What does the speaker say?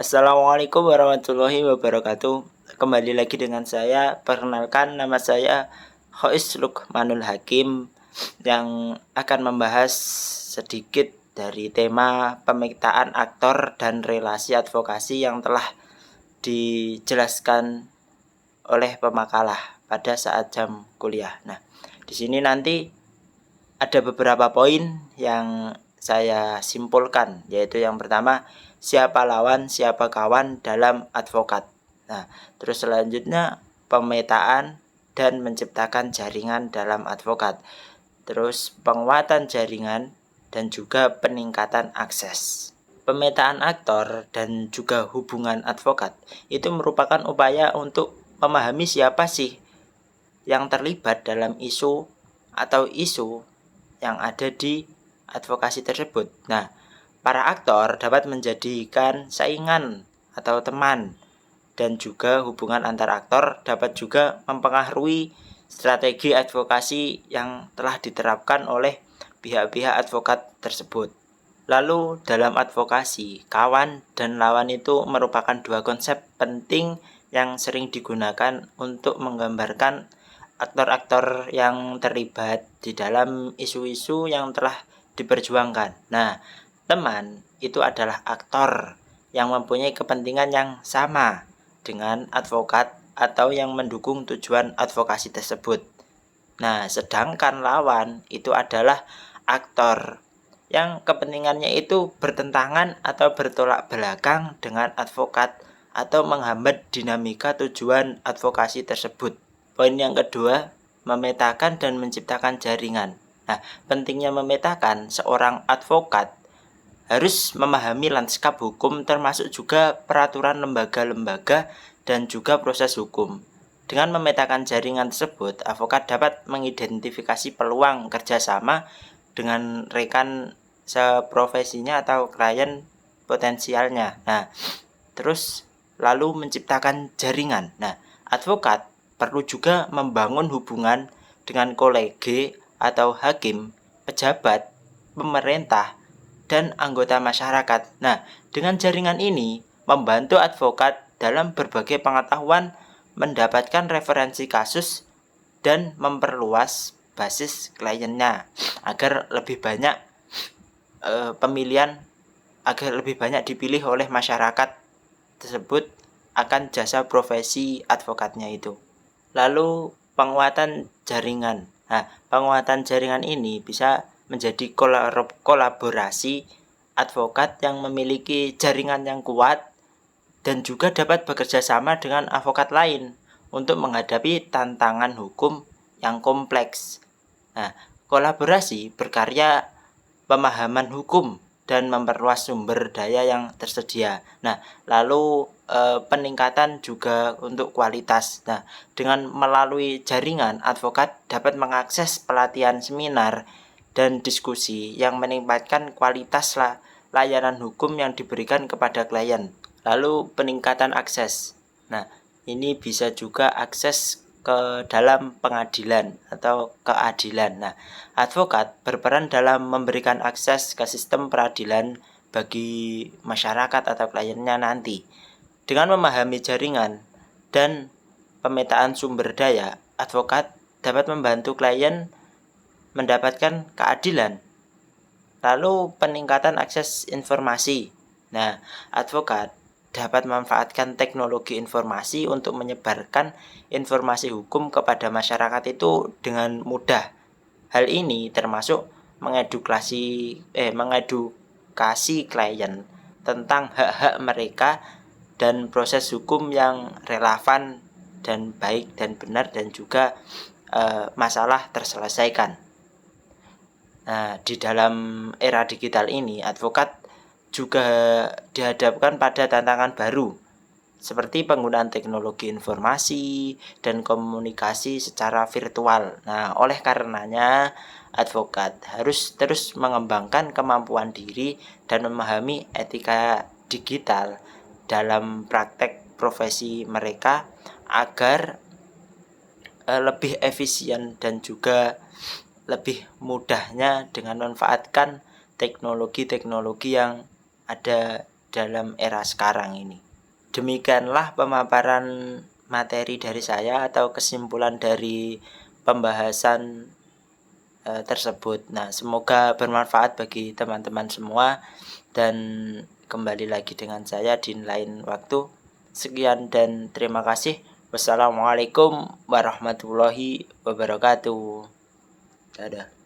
Assalamualaikum warahmatullahi wabarakatuh. Kembali lagi dengan saya. Perkenalkan, nama saya Khois Lukmanul Hakim yang akan membahas sedikit dari tema pemetaan aktor dan relasi advokasi yang telah dijelaskan oleh pemakalah pada saat jam kuliah. Nah, di sini nanti ada beberapa poin yang saya simpulkan, yaitu yang pertama, siapa lawan, siapa kawan dalam advokat. Nah, terus selanjutnya pemetaan dan menciptakan jaringan dalam advokat. Terus penguatan jaringan dan juga peningkatan akses. Pemetaan aktor dan juga hubungan advokat itu merupakan upaya untuk memahami siapa sih yang terlibat dalam isu atau isu yang ada di advokasi tersebut. Nah, para aktor dapat menjadikan saingan atau teman, dan juga hubungan antar aktor dapat juga mempengaruhi strategi advokasi yang telah diterapkan oleh pihak-pihak advokat tersebut. Lalu dalam advokasi, kawan dan lawan itu merupakan dua konsep penting yang sering digunakan untuk menggambarkan aktor-aktor yang terlibat di dalam isu-isu yang telah diperjuangkan. Nah, teman itu adalah aktor yang mempunyai kepentingan yang sama dengan advokat atau yang mendukung tujuan advokasi tersebut. Nah, sedangkan lawan itu adalah aktor yang kepentingannya itu bertentangan atau bertolak belakang dengan advokat atau menghambat dinamika tujuan advokasi tersebut. Poin yang kedua, memetakan dan menciptakan jaringan. Nah, pentingnya memetakan, seorang advokat harus memahami lanskap hukum termasuk juga peraturan lembaga-lembaga dan juga proses hukum. Dengan memetakan jaringan tersebut, advokat dapat mengidentifikasi peluang kerjasama dengan rekan seprofesinya atau klien potensialnya. Nah, terus lalu menciptakan jaringan. Nah, advokat perlu juga membangun hubungan dengan kolege atau hakim, pejabat, pemerintah, dan anggota masyarakat. Nah, dengan jaringan ini membantu advokat dalam berbagai pengetahuan, mendapatkan referensi kasus, dan memperluas basis kliennya agar lebih banyak dipilih oleh masyarakat tersebut akan jasa profesi advokatnya itu. Lalu penguatan jaringan. Nah, penguatan jaringan ini bisa menjadi kolaborasi advokat yang memiliki jaringan yang kuat dan juga dapat bekerja sama dengan advokat lain untuk menghadapi tantangan hukum yang kompleks. Nah, kolaborasi berkarya pemahaman hukum dan memperluas sumber daya yang tersedia. Nah, lalu peningkatan juga untuk kualitas. Nah, dengan melalui jaringan, advokat dapat mengakses pelatihan seminar dan diskusi yang meningkatkan kualitas layanan hukum yang diberikan kepada klien. Lalu peningkatan akses. Nah, ini bisa juga akses ke dalam pengadilan atau keadilan. Nah, advokat berperan dalam memberikan akses ke sistem peradilan bagi masyarakat atau kliennya nanti. Dengan memahami jaringan dan pemetaan sumber daya, advokat dapat membantu klien mendapatkan keadilan. Lalu peningkatan akses informasi. Nah, advokat dapat memanfaatkan teknologi informasi untuk menyebarkan informasi hukum kepada masyarakat itu dengan mudah. Hal ini termasuk mengedukasi klien tentang hak-hak mereka dan proses hukum yang relevan dan baik dan benar dan juga masalah terselesaikan. Nah, di dalam era digital ini, advokat juga dihadapkan pada tantangan baru seperti penggunaan teknologi informasi dan komunikasi secara virtual. Nah, oleh karenanya advokat harus terus mengembangkan kemampuan diri dan memahami etika digital dalam praktek profesi mereka agar lebih efisien dan juga lebih mudahnya dengan memanfaatkan teknologi-teknologi yang ada dalam era sekarang ini. Demikianlah pemaparan materi dari saya atau kesimpulan dari pembahasan tersebut. Nah, semoga bermanfaat bagi teman-teman semua, dan kembali lagi dengan saya di lain waktu. Sekian dan terima kasih. Wassalamualaikum warahmatullahi wabarakatuh. Dadah.